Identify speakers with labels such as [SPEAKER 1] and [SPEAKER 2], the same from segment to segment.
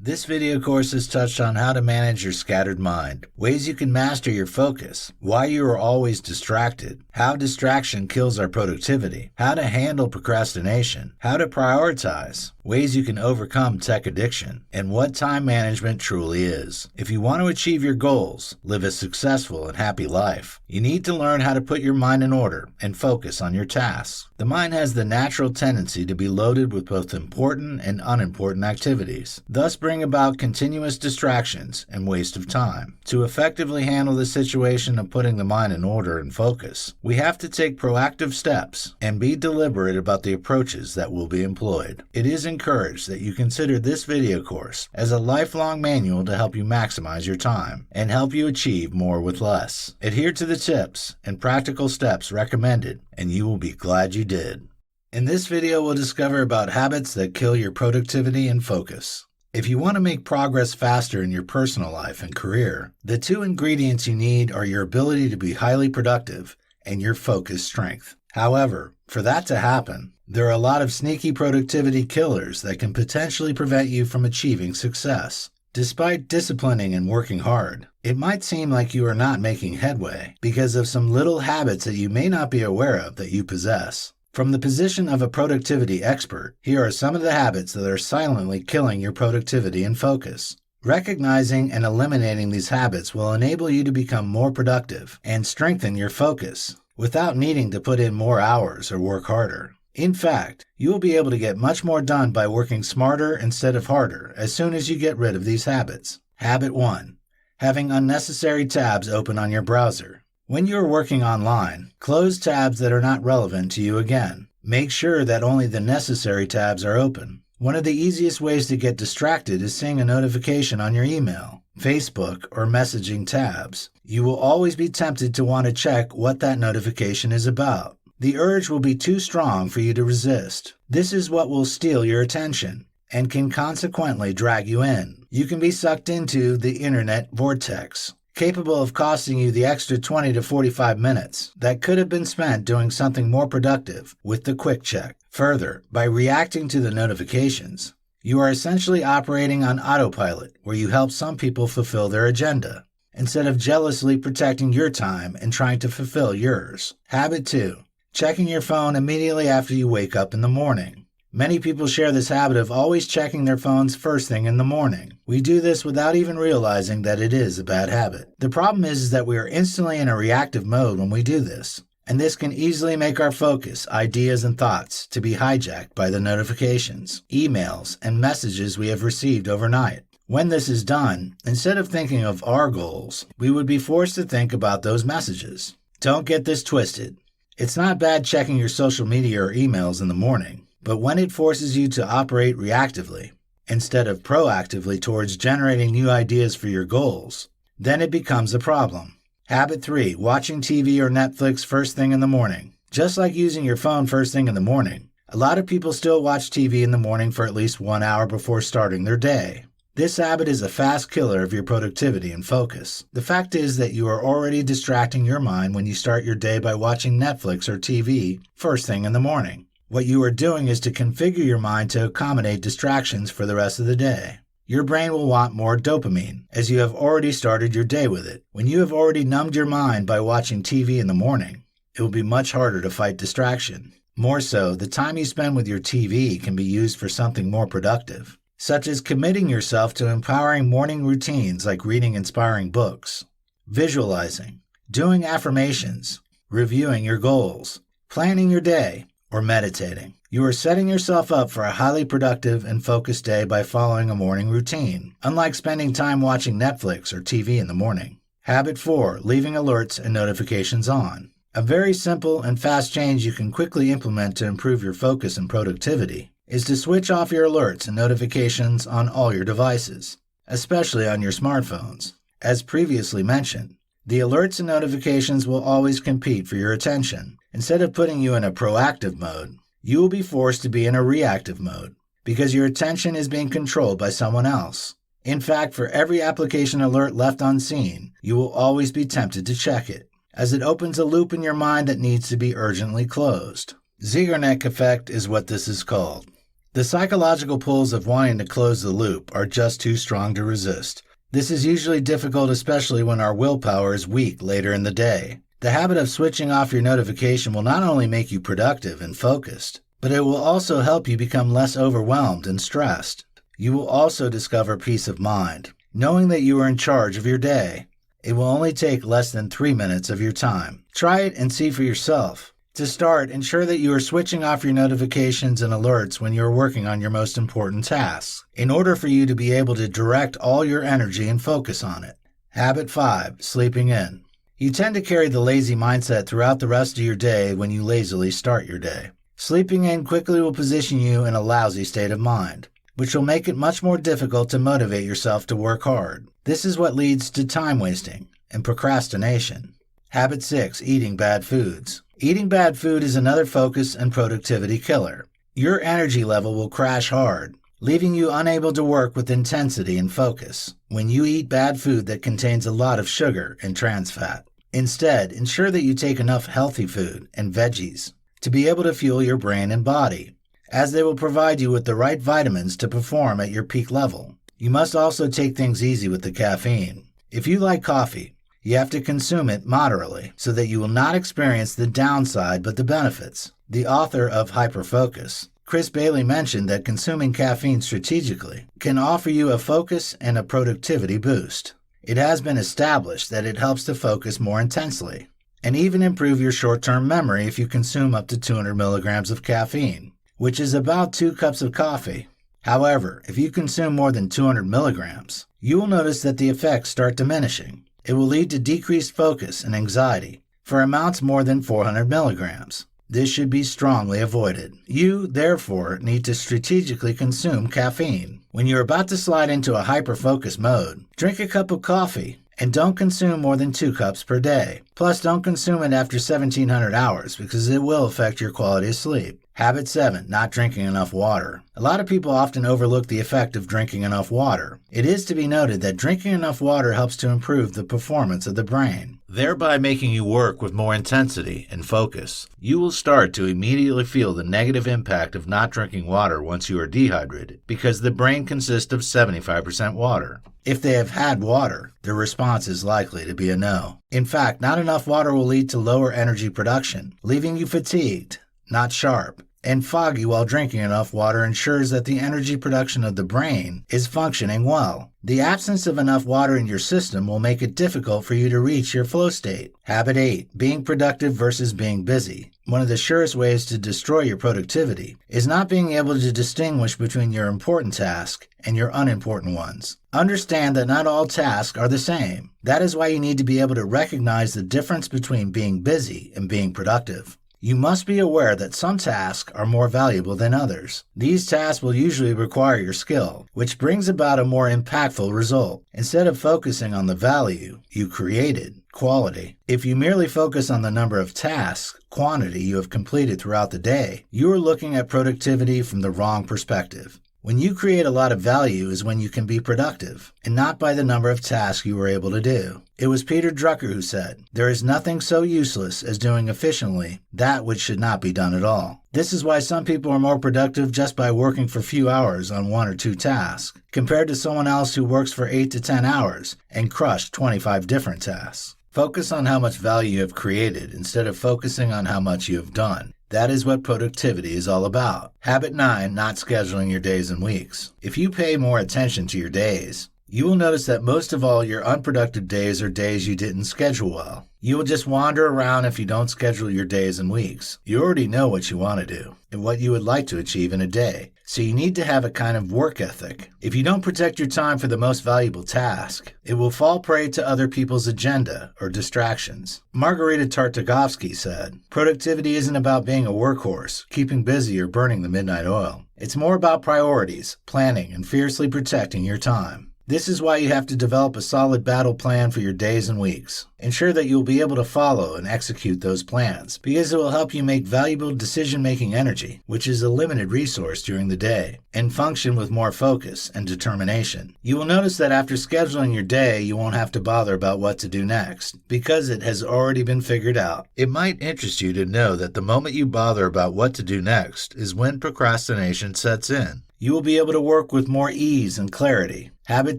[SPEAKER 1] This video course has touched on how to manage your scattered mind, ways you can master your focus, why you are always distracted, how distraction kills our productivity, how to handle procrastination, how to prioritize, ways you can overcome tech addiction, and what time management truly is. If you want to achieve your goals, live a successful and happy life, you need to learn how to put your mind in order and focus on your tasks. The mind has the natural tendency to be loaded with both important and unimportant activities, thus bring about continuous distractions and waste of time. To effectively handle the situation of putting the mind in order and focus, we have to take proactive steps and be deliberate about the approaches that will be employed. It is encouraged that you consider this video course as a lifelong manual to help you maximize your time and help you achieve more with less. Adhere to the tips and practical steps recommended, and you will be glad you did. In this video, we'll discover about habits that kill your productivity and focus. If you want to make progress faster in your personal life and career, the two ingredients you need are your ability to be highly productive and your focus strength. However, for that to happen, there are a lot of sneaky productivity killers that can potentially prevent you from achieving success. Despite disciplining and working hard, it might seem like you are not making headway because of some little habits that you may not be aware of that you possess. From the position of a productivity expert, here are some of the habits that are silently killing your productivity and focus. Recognizing and eliminating these habits will enable you to become more productive and strengthen your focus without needing to put in more hours or work harder. In fact, you will be able to get much more done by working smarter instead of harder as soon as you get rid of these habits. Habit 1. Having unnecessary tabs open on your browser. When you are working online, close tabs that are not relevant to you again. Make sure that only the necessary tabs are open. One of the easiest ways to get distracted is seeing a notification on your email, Facebook, or messaging tabs. You will always be tempted to want to check what that notification is about. The urge will be too strong for you to resist. This is what will steal your attention and can consequently drag you in. You can be sucked into the internet vortex, capable of costing you the extra 20 to 45 minutes that could have been spent doing something more productive with the quick check. Further, by reacting to the notifications, you are essentially operating on autopilot where you help some people fulfill their agenda, instead of jealously protecting your time and trying to fulfill yours. Habit 2. Checking your phone immediately after you wake up in the morning. Many people share this habit of always checking their phones first thing in the morning. We do this without even realizing that it is a bad habit. The problem is that we are instantly in a reactive mode when we do this, and this can easily make our focus, ideas, and thoughts to be hijacked by the notifications, emails, and messages we have received overnight. When this is done, instead of thinking of our goals, we would be forced to think about those messages. Don't get this twisted. It's not bad checking your social media or emails in the morning, but when it forces you to operate reactively instead of proactively towards generating new ideas for your goals, then it becomes a problem. Habit 3. Watching TV or Netflix first thing in the morning. Just like using your phone first thing in the morning, a lot of people still watch TV in the morning for at least 1 hour before starting their day. This habit is a fast killer of your productivity and focus. The fact is that you are already distracting your mind when you start your day by watching Netflix or TV first thing in the morning. What you are doing is to configure your mind to accommodate distractions for the rest of the day. Your brain will want more dopamine, as you have already started your day with it. When you have already numbed your mind by watching TV in the morning, it will be much harder to fight distraction. More so, the time you spend with your TV can be used for something more productive, such as committing yourself to empowering morning routines like reading inspiring books, visualizing, doing affirmations, reviewing your goals, planning your day, or meditating. You are setting yourself up for a highly productive and focused day by following a morning routine, unlike spending time watching Netflix or TV in the morning. Habit 4. Leaving alerts and notifications on. A very simple and fast change you can quickly implement to improve your focus and productivity is to switch off your alerts and notifications on all your devices, especially on your smartphones. As previously mentioned, the alerts and notifications will always compete for your attention. Instead of putting you in a proactive mode, you will be forced to be in a reactive mode because your attention is being controlled by someone else. In fact, for every application alert left unseen, you will always be tempted to check it, as it opens a loop in your mind that needs to be urgently closed. Zeigarnik effect is what this is called. The psychological pulls of wanting to close the loop are just too strong to resist. This is usually difficult, especially when our willpower is weak later in the day. The habit of switching off your notification will not only make you productive and focused, but it will also help you become less overwhelmed and stressed. You will also discover peace of mind, knowing that you are in charge of your day. It will only take less than 3 minutes of your time. Try it and see for yourself. To start, ensure that you are switching off your notifications and alerts when you are working on your most important tasks, in order for you to be able to direct all your energy and focus on it. Habit 5. Sleeping in. You tend to carry the lazy mindset throughout the rest of your day when you lazily start your day. Sleeping in quickly will position you in a lousy state of mind, which will make it much more difficult to motivate yourself to work hard. This is what leads to time wasting and procrastination. Habit 6. Eating bad foods. Eating bad food is another focus and productivity killer. Your energy level will crash hard, leaving you unable to work with intensity and focus when you eat bad food that contains a lot of sugar and trans fat. Instead, ensure that you take enough healthy food and veggies to be able to fuel your brain and body, as they will provide you with the right vitamins to perform at your peak level. You must also take things easy with the caffeine. If you like coffee, you have to consume it moderately so that you will not experience the downside but the benefits. The author of Hyperfocus, Chris Bailey, mentioned that consuming caffeine strategically can offer you a focus and a productivity boost. It has been established that it helps to focus more intensely and even improve your short-term memory if you consume up to 200 milligrams of caffeine, which is about 2 cups of coffee. However, if you consume more than 200 milligrams, you will notice that the effects start diminishing. It will lead to decreased focus and anxiety for amounts more than 400 milligrams. This should be strongly avoided. You, therefore, need to strategically consume caffeine. When you're about to slide into a hyper-focus mode, drink a cup of coffee and don't consume more than 2 cups per day. Plus, don't consume it after 1700 hours because it will affect your quality of sleep. Habit 7. Not drinking enough water. A lot of people often overlook the effect of drinking enough water. It is to be noted that drinking enough water helps to improve the performance of the brain, thereby making you work with more intensity and focus. You will start to immediately feel the negative impact of not drinking water once you are dehydrated, because the brain consists of 75% water. If they have had water, their response is likely to be a no. In fact, not enough water will lead to lower energy production, leaving you fatigued, not sharp, and foggy. While drinking enough water ensures that the energy production of the brain is functioning well. The absence of enough water in your system will make it difficult for you to reach your flow state. Habit 8. Being productive versus being busy. One of the surest ways to destroy your productivity is not being able to distinguish between your important tasks and your unimportant ones. Understand that not all tasks are the same. That is why you need to be able to recognize the difference between being busy and being productive. You must be aware that some tasks are more valuable than others. These tasks will usually require your skill, which brings about a more impactful result. Instead of focusing on the value you created, quality. If you merely focus on the number of tasks, quantity you have completed throughout the day, you are looking at productivity from the wrong perspective. When you create a lot of value is when you can be productive, and not by the number of tasks you were able to do. It was Peter Drucker who said, "There is nothing so useless as doing efficiently that which should not be done at all." This is why some people are more productive just by working for few hours on 1 or 2 tasks, compared to someone else who works for 8 to 10 hours and crushed 25 different tasks. Focus on how much value you have created instead of focusing on how much you have done. That is what productivity is all about. Habit 9. Not scheduling your days and weeks. If you pay more attention to your days, you will notice that most of all your unproductive days are days you didn't schedule well. You will just wander around if you don't schedule your days and weeks. You already know what you want to do and what you would like to achieve in a day, so you need to have a kind of work ethic. If you don't protect your time for the most valuable task, it will fall prey to other people's agenda or distractions. Margarita Tartakovsky said, "Productivity isn't about being a workhorse, keeping busy, or burning the midnight oil. It's more about priorities, planning, and fiercely protecting your time." This is why you have to develop a solid battle plan for your days and weeks. Ensure that you'll be able to follow and execute those plans, because it will help you make valuable decision-making energy, which is a limited resource during the day, and function with more focus and determination. You will notice that after scheduling your day, you won't have to bother about what to do next, because it has already been figured out. It might interest you to know that the moment you bother about what to do next is when procrastination sets in. You will be able to work with more ease and clarity. Habit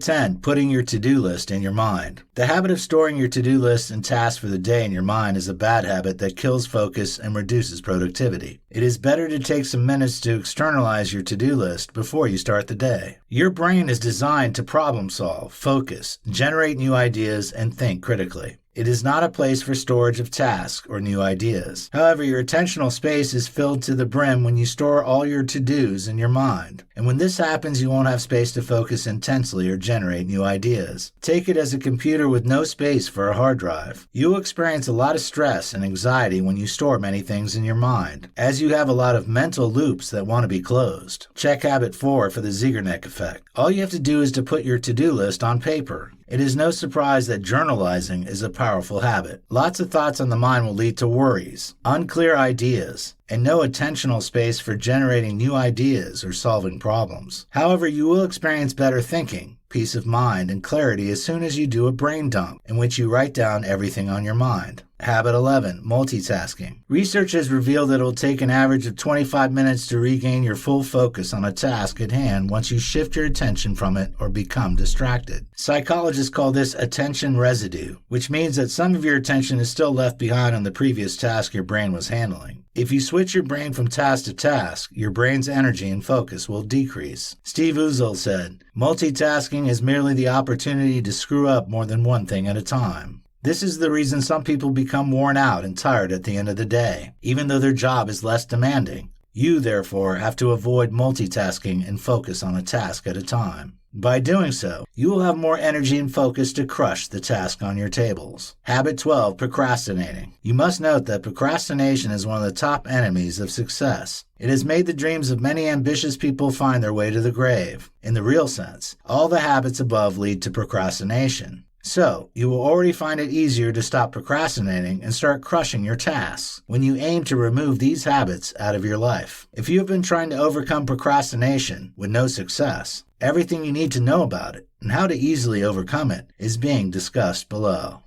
[SPEAKER 1] 10, putting your to-do list in your mind. The habit of storing your to-do list and tasks for the day in your mind is a bad habit that kills focus and reduces productivity. It is better to take some minutes to externalize your to-do list before you start the day. Your brain is designed to problem solve, focus, generate new ideas, and think critically. It is not a place for storage of tasks or new ideas. However, your attentional space is filled to the brim when you store all your to-dos in your mind. And when this happens, you won't have space to focus intensely or generate new ideas. Take it as a computer with no space for a hard drive. You will experience a lot of stress and anxiety when you store many things in your mind, as you have a lot of mental loops that want to be closed. Check habit 4 for the Zeigarnik effect. All you have to do is to put your to-do list on paper. It is no surprise that journalizing is a powerful habit. Lots of thoughts on the mind will lead to worries, unclear ideas, and no attentional space for generating new ideas or solving problems. However, you will experience better thinking, peace of mind, and clarity as soon as you do a brain dump, in which you write down everything on your mind. Habit 11, multitasking. Research has revealed that it will take an average of 25 minutes to regain your full focus on a task at hand once you shift your attention from it or become distracted. Psychologists call this attention residue, which means that some of your attention is still left behind on the previous task your brain was handling. If you switch your brain from task to task, your brain's energy and focus will decrease. Steve Uzel said, "Multitasking is merely the opportunity to screw up more than one thing at a time." This is the reason some people become worn out and tired at the end of the day, even though their job is less demanding. You, therefore, have to avoid multitasking and focus on a task at a time. By doing so, you will have more energy and focus to crush the task on your tables. Habit 12, procrastinating. You must note that procrastination is one of the top enemies of success. It has made the dreams of many ambitious people find their way to the grave. In the real sense, all the habits above lead to procrastination. So, you will already find it easier to stop procrastinating and start crushing your tasks when you aim to remove these habits out of your life. If you have been trying to overcome procrastination with no success, everything you need to know about it and how to easily overcome it is being discussed below.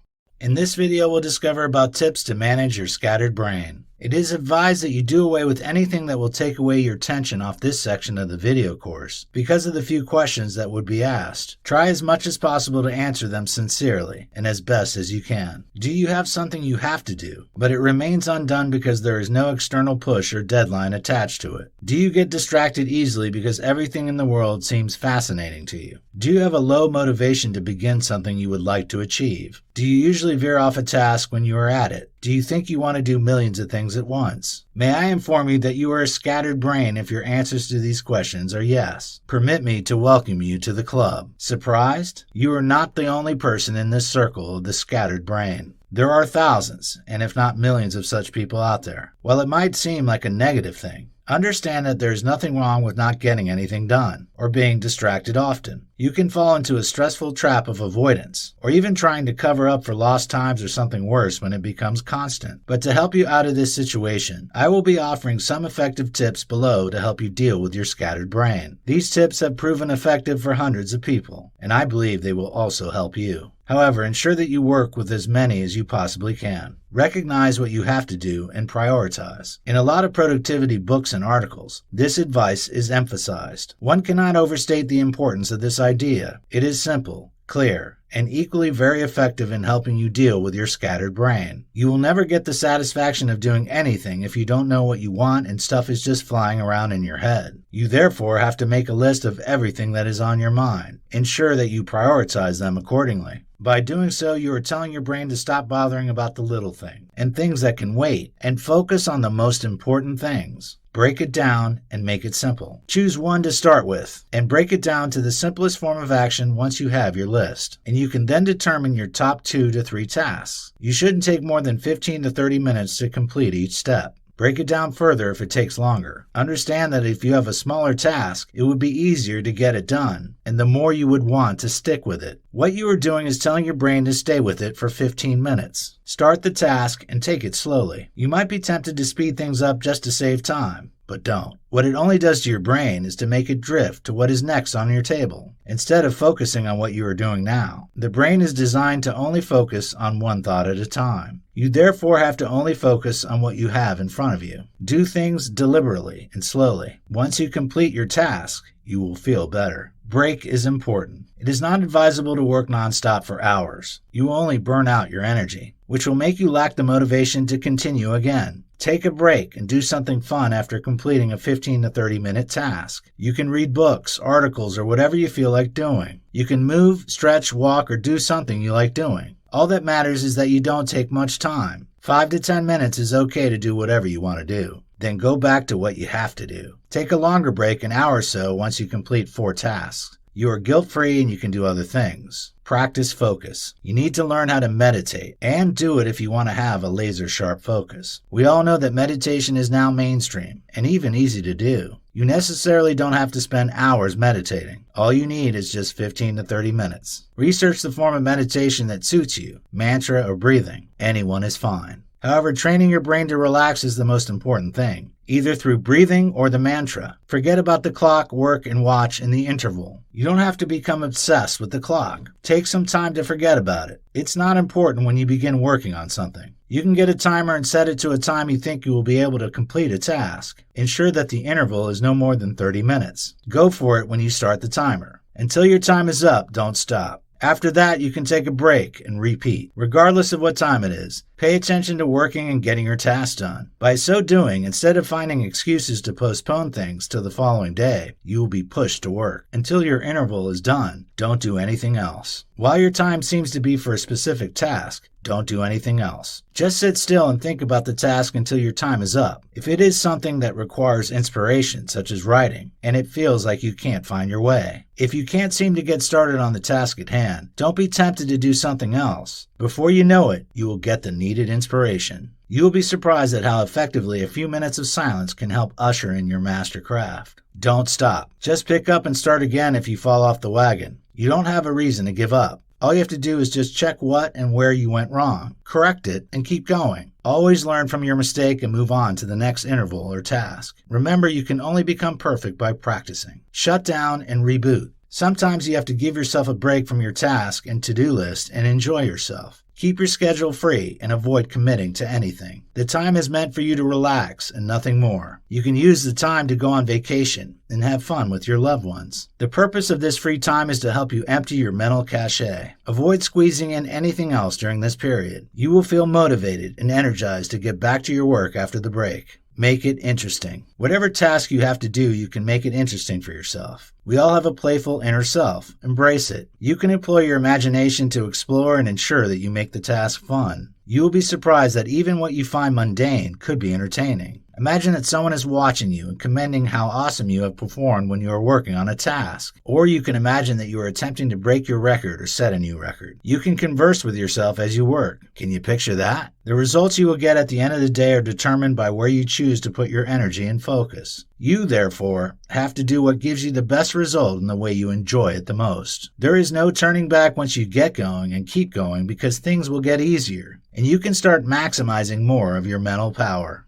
[SPEAKER 1] In this video, we'll discover about tips to manage your scattered brain. It is advised that you do away with anything that will take away your attention off this section of the video course because of the few questions that would be asked. Try as much as possible to answer them sincerely and as best as you can. Do you have something you have to do, but it remains undone because there is no external push or deadline attached to it? Do you get distracted easily because everything in the world seems fascinating to you? Do you have a low motivation to begin something you would like to achieve? Do you usually veer off a task when you are at it? Do you think you want to do millions of things at once? May I inform you that you are a scattered brain if your answers to these questions are yes. Permit me to welcome you to the club. Surprised? You are not the only person in this circle of the scattered brain. There are thousands, and if not millions of such people out there. While it might seem like a negative thing, understand that there is nothing wrong with not getting anything done or being distracted often. You can fall into a stressful trap of avoidance or even trying to cover up for lost times or something worse when it becomes constant. But to help you out of this situation, I will be offering some effective tips below to help you deal with your scattered brain. These tips have proven effective for hundreds of people, and I believe they will also help you. However, ensure that you work with as many as you possibly can. Recognize what you have to do and prioritize. In a lot of productivity books and articles, this advice is emphasized. One cannot overstate the importance of this idea. It is simple, clear, and equally very effective in helping you deal with your scattered brain. You will never get the satisfaction of doing anything if you don't know what you want and stuff is just flying around in your head. You therefore have to make a list of everything that is on your mind. Ensure that you prioritize them accordingly. By doing so, you are telling your brain to stop bothering about the little thing and things that can wait and focus on the most important things. Break it down and make it simple. Choose one to start with and break it down to the simplest form of action once you have your list. And you can then determine your top 2 to 3 tasks. You shouldn't take more than 15 to 30 minutes to complete each step. Break it down further if it takes longer. Understand that if you have a smaller task, it would be easier to get it done, and the more you would want to stick with it. What you are doing is telling your brain to stay with it for 15 minutes. Start the task and take it slowly. You might be tempted to speed things up just to save time, but don't. What it only does to your brain is to make it drift to what is next on your table, instead of focusing on what you are doing now. The brain is designed to only focus on one thought at a time. You therefore have to only focus on what you have in front of you. Do things deliberately and slowly. Once you complete your task, you will feel better. Break is important. It is not advisable to work nonstop for hours. You will only burn out your energy, which will make you lack the motivation to continue again. Take a break and do something fun after completing a 15 to 30 minute task. You can read books, articles, or whatever you feel like doing. You can move, stretch, walk, or do something you like doing. All that matters is that you don't take much time. 5 to 10 minutes is okay to do whatever you want to do. Then go back to what you have to do. Take a longer break, an hour or so, once you complete 4 tasks. You are guilt-free and you can do other things. Practice focus. You need to learn how to meditate, and do it if you want to have a laser-sharp focus. We all know that meditation is now mainstream, and even easy to do. You necessarily don't have to spend hours meditating. All you need is just 15 to 30 minutes. Research the form of meditation that suits you, mantra or breathing. Anyone is fine. However, training your brain to relax is the most important thing, either through breathing or the mantra. Forget about the clock, work, and watch in the interval. You don't have to become obsessed with the clock. Take some time to forget about it. It's not important when you begin working on something. You can get a timer and set it to a time you think you will be able to complete a task. Ensure that the interval is no more than 30 minutes. Go for it when you start the timer. Until your time is up, don't stop. After that, you can take a break and repeat, regardless of what time it is. Pay attention to working and getting your tasks done. By so doing, instead of finding excuses to postpone things till the following day, you will be pushed to work. Until your interval is done, don't do anything else. While your time seems to be for a specific task, don't do anything else. Just sit still and think about the task until your time is up. If it is something that requires inspiration, such as writing, and it feels like you can't find your way. If you can't seem to get started on the task at hand, don't be tempted to do something else. Before you know it, you will get the needed inspiration. You will be surprised at how effectively a few minutes of silence can help usher in your master craft. Don't stop. Just pick up and start again if you fall off the wagon. You don't have a reason to give up. All you have to do is just check what and where you went wrong, correct it, and keep going. Always learn from your mistake and move on to the next interval or task. Remember, you can only become perfect by practicing. Shut down and reboot. Sometimes you have to give yourself a break from your task and to-do list and enjoy yourself. Keep your schedule free and avoid committing to anything. The time is meant for you to relax and nothing more. You can use the time to go on vacation and have fun with your loved ones. The purpose of this free time is to help you empty your mental cache. Avoid squeezing in anything else during this period. You will feel motivated and energized to get back to your work after the break. Make it interesting. Whatever task you have to do, you can make it interesting for yourself. We all have a playful inner self. Embrace it. You can employ your imagination to explore and ensure that you make the task fun. You will be surprised that even what you find mundane could be entertaining. Imagine that someone is watching you and commending how awesome you have performed when you are working on a task. Or you can imagine that you are attempting to break your record or set a new record. You can converse with yourself as you work. Can you picture that? The results you will get at the end of the day are determined by where you choose to put your energy and focus. You, therefore, have to do what gives you the best result in the way you enjoy it the most. There is no turning back once you get going and keep going because things will get easier, and you can start maximizing more of your mental power.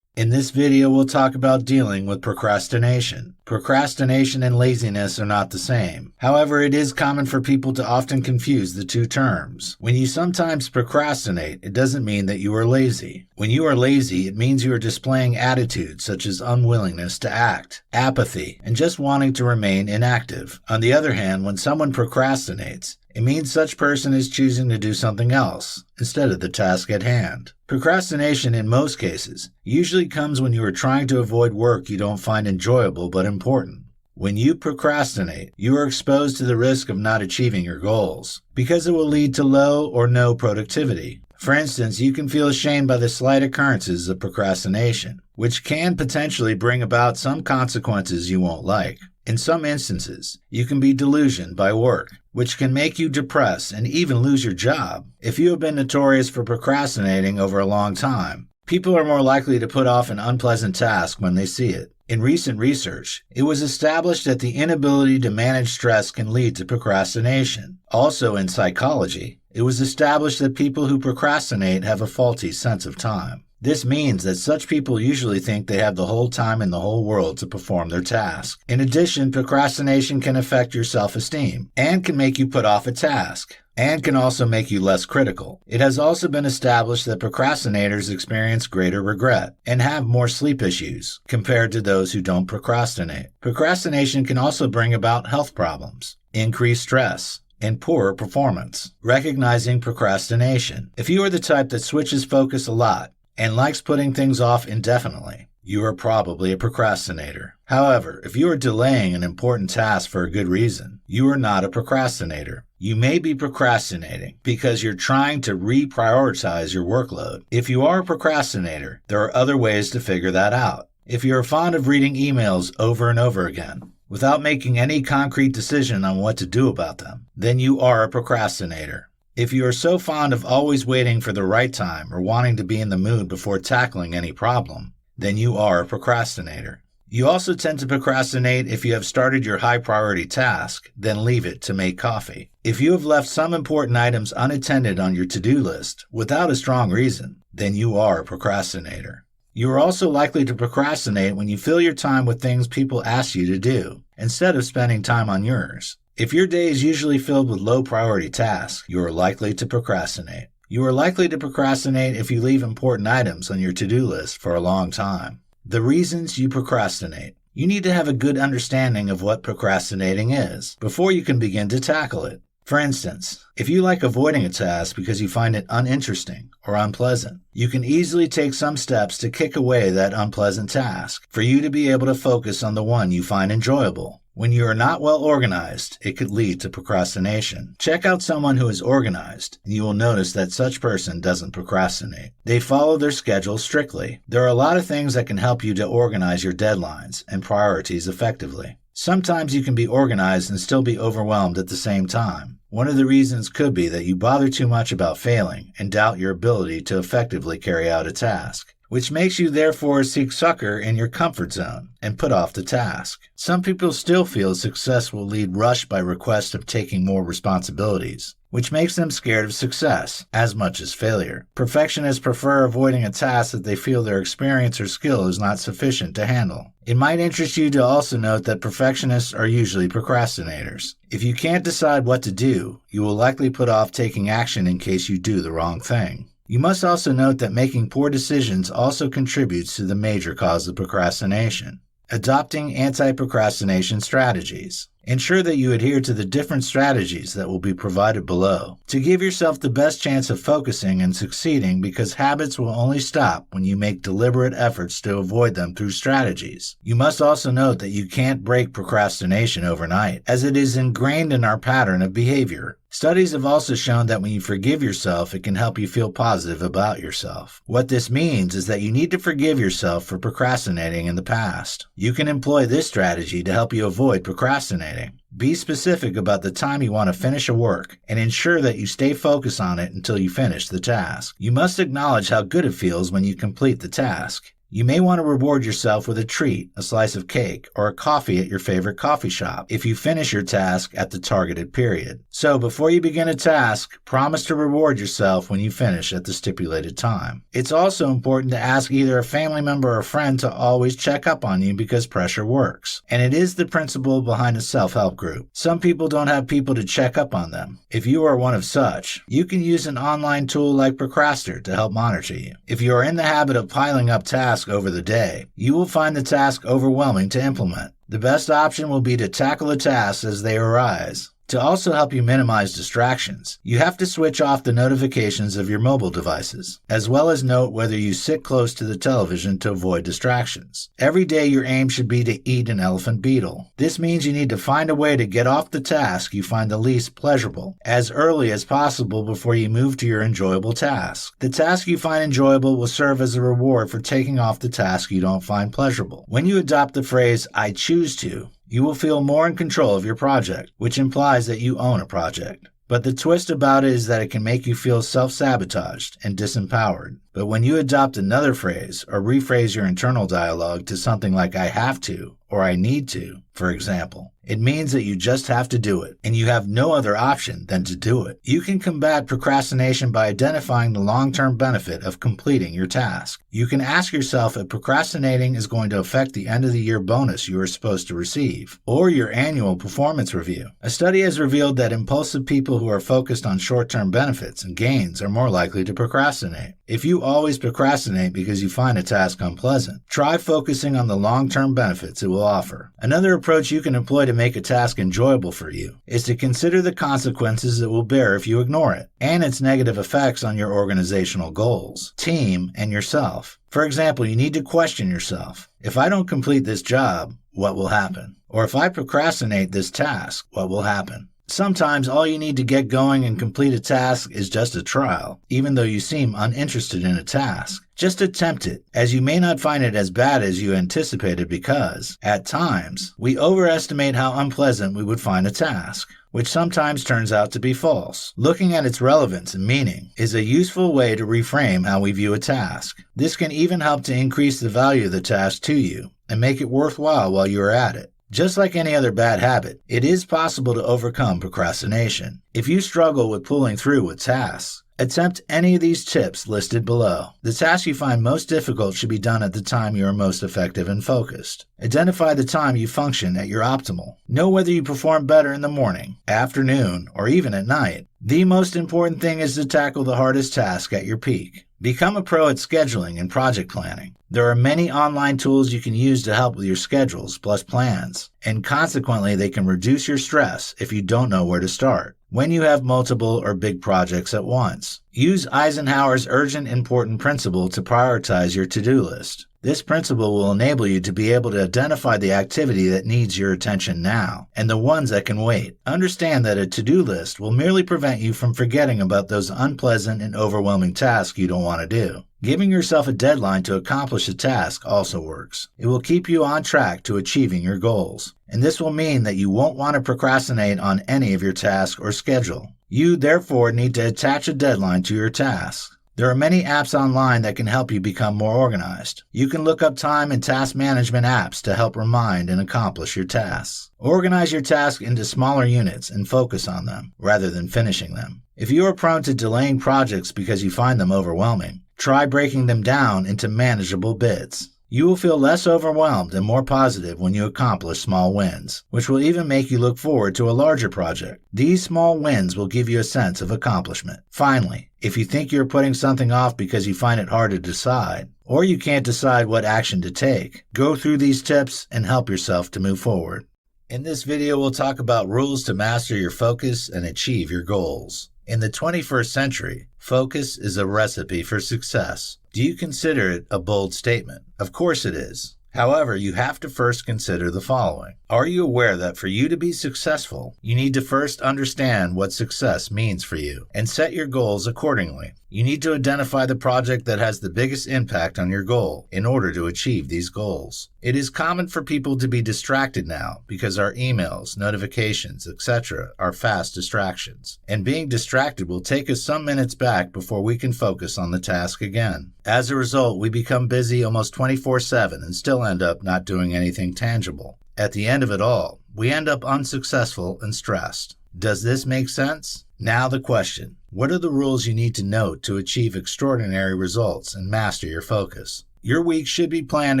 [SPEAKER 1] In this video, we'll talk about dealing with procrastination. Procrastination and laziness are not the same. However, it is common for people to often confuse the two terms. When you sometimes procrastinate, it doesn't mean that you are lazy. When you are lazy, it means you are displaying attitudes such as unwillingness to act, apathy, and just wanting to remain inactive. On the other hand, when someone procrastinates, it means such person is choosing to do something else instead of the task at hand. Procrastination, in most cases, usually comes when you are trying to avoid work you don't find enjoyable but important. When you procrastinate, you are exposed to the risk of not achieving your goals, because it will lead to low or no productivity. For instance, you can feel ashamed by the slight occurrences of procrastination, which can potentially bring about some consequences you won't like. In some instances, you can be delusioned by work. which can make you depressed and even lose your job. If you have been notorious for procrastinating over a long time, people are more likely to put off an unpleasant task when they see it. In recent research, it was established that the inability to manage stress can lead to procrastination. Also in psychology, it was established that people who procrastinate have a faulty sense of time. This means that such people usually think they have the whole time in the whole world to perform their task. In addition, procrastination can affect your self-esteem and can make you put off a task, and can also make you less critical. It has also been established that procrastinators experience greater regret and have more sleep issues compared to those who don't procrastinate. Procrastination can also bring about health problems, increased stress, and poorer performance. Recognizing procrastination. If you are the type that switches focus a lot and likes putting things off indefinitely, you are probably a procrastinator. However, if you are delaying an important task for a good reason, you are not a procrastinator. You may be procrastinating because you're trying to reprioritize your workload. If you are a procrastinator, there are other ways to figure that out. If you are fond of reading emails over and over again, without making any concrete decision on what to do about them, then you are a procrastinator. If you are so fond of always waiting for the right time or wanting to be in the mood before tackling any problem, then you are a procrastinator. You also tend to procrastinate if you have started your high-priority task, then leave it to make coffee. If you have left some important items unattended on your to-do list without a strong reason, then you are a procrastinator. You are also likely to procrastinate when you fill your time with things people ask you to do, instead of spending time on yours. If your day is usually filled with low-priority tasks, you are likely to procrastinate. You are likely to procrastinate if you leave important items on your to-do list for a long time. The reasons you procrastinate. You need to have a good understanding of what procrastinating is before you can begin to tackle it. For instance, if you like avoiding a task because you find it uninteresting or unpleasant, you can easily take some steps to kick away that unpleasant task for you to be able to focus on the one you find enjoyable. When you are not well organized, it could lead to procrastination. Check out someone who is organized, and you will notice that such person doesn't procrastinate. They follow their schedule strictly. There are a lot of things that can help you to organize your deadlines and priorities effectively. Sometimes you can be organized and still be overwhelmed at the same time. One of the reasons could be that you bother too much about failing and doubt your ability to effectively carry out a task, which makes you therefore seek succor in your comfort zone and put off the task. Some people still feel success will lead rushed by request of taking more responsibilities, which makes them scared of success as much as failure. Perfectionists prefer avoiding a task that they feel their experience or skill is not sufficient to handle. It might interest you to also note that perfectionists are usually procrastinators. If you can't decide what to do, you will likely put off taking action in case you do the wrong thing. You must also note that making poor decisions also contributes to the major cause of procrastination. Adopting anti-procrastination strategies. Ensure that you adhere to the different strategies that will be provided below to give yourself the best chance of focusing and succeeding, because habits will only stop when you make deliberate efforts to avoid them through strategies. You must also note that you can't break procrastination overnight, as it is ingrained in our pattern of behavior. Studies have also shown that when you forgive yourself, it can help you feel positive about yourself. What this means is that you need to forgive yourself for procrastinating in the past. You can employ this strategy to help you avoid procrastinating. Be specific about the time you want to finish a work and ensure that you stay focused on it until you finish the task. You must acknowledge how good it feels when you complete the task. You may want to reward yourself with a treat, a slice of cake, or a coffee at your favorite coffee shop if you finish your task at the targeted period. So before you begin a task, promise to reward yourself when you finish at the stipulated time. It's also important to ask either a family member or a friend to always check up on you, because pressure works. And it is the principle behind a self-help group. Some people don't have people to check up on them. If you are one of such, you can use an online tool like Procrastr to help monitor you. If you are in the habit of piling up tasks over the day, you will find the task overwhelming to implement. The best option will be to tackle the tasks as they arise. To also help you minimize distractions, you have to switch off the notifications of your mobile devices, as well as note whether you sit close to the television to avoid distractions. Every day your aim should be to eat an elephant beetle. This means you need to find a way to get off the task you find the least pleasurable as early as possible before you move to your enjoyable task. The task you find enjoyable will serve as a reward for taking off the task you don't find pleasurable. When you adopt the phrase, "I choose to," You will feel more in control of your project, which implies that you own a project. But the twist about it is that it can make you feel self-sabotaged and disempowered. But when you adopt another phrase or rephrase your internal dialogue to something like I have to or I need to, for example, it means that you just have to do it, and you have no other option than to do it. You can combat procrastination by identifying the long-term benefit of completing your task. You can ask yourself if procrastinating is going to affect the end-of-the-year bonus you are supposed to receive, or your annual performance review. A study has revealed that impulsive people who are focused on short-term benefits and gains are more likely to procrastinate. If you always procrastinate because you find a task unpleasant, try focusing on the long-term benefits it will offer. Another approach you can employ to make a task enjoyable for you is to consider the consequences it will bear if you ignore it, and its negative effects on your organizational goals, team, and yourself. For example, you need to question yourself. If I don't complete this job, what will happen? Or if I procrastinate this task, what will happen? Sometimes all you need to get going and complete a task is just a trial, even though you seem uninterested in a task. Just attempt it, as you may not find it as bad as you anticipated because, at times, we overestimate how unpleasant we would find a task, which sometimes turns out to be false. Looking at its relevance and meaning is a useful way to reframe how we view a task. This can even help to increase the value of the task to you and make it worthwhile while you are at it. Just like any other bad habit, it is possible to overcome procrastination. If you struggle with pulling through with tasks, attempt any of these tips listed below. The task you find most difficult should be done at the time you are most effective and focused. Identify the time you function at your optimal. Know whether you perform better in the morning, afternoon, or even at night. The most important thing is to tackle the hardest task at your peak. Become a pro at scheduling and project planning. There are many online tools you can use to help with your schedules plus plans, and consequently they can reduce your stress if you don't know where to start when you have multiple or big projects at once. Use Eisenhower's urgent important principle to prioritize your to-do list. This principle will enable you to be able to identify the activity that needs your attention now and the ones that can wait. Understand that a to-do list will merely prevent you from forgetting about those unpleasant and overwhelming tasks you don't want to do. Giving yourself a deadline to accomplish a task also works. It will keep you on track to achieving your goals, and this will mean that you won't want to procrastinate on any of your tasks or schedule. You, therefore, need to attach a deadline to your tasks. There are many apps online that can help you become more organized. You can look up time and task management apps to help remind and accomplish your tasks. Organize your tasks into smaller units and focus on them, rather than finishing them. If you are prone to delaying projects because you find them overwhelming, try breaking them down into manageable bits. You will feel less overwhelmed and more positive when you accomplish small wins, which will even make you look forward to a larger project. These small wins will give you a sense of accomplishment. Finally, if you think you're putting something off because you find it hard to decide, or you can't decide what action to take, go through these tips and help yourself to move forward. In this video, we'll talk about rules to master your focus and achieve your goals. In the 21st century, focus is a recipe for success. Do you consider it a bold statement? Of course it is. However, you have to first consider the following. Are you aware that for you to be successful, you need to first understand what success means for you and set your goals accordingly? You need to identify the project that has the biggest impact on your goal in order to achieve these goals. It is common for people to be distracted now because our emails, notifications, etc. are fast distractions. And being distracted will take us some minutes back before we can focus on the task again. As a result, we become busy almost 24/7 and still end up not doing anything tangible. At the end of it all, we end up unsuccessful and stressed. Does this make sense? Now the question. What are the rules you need to note to achieve extraordinary results and master your focus? Your week should be planned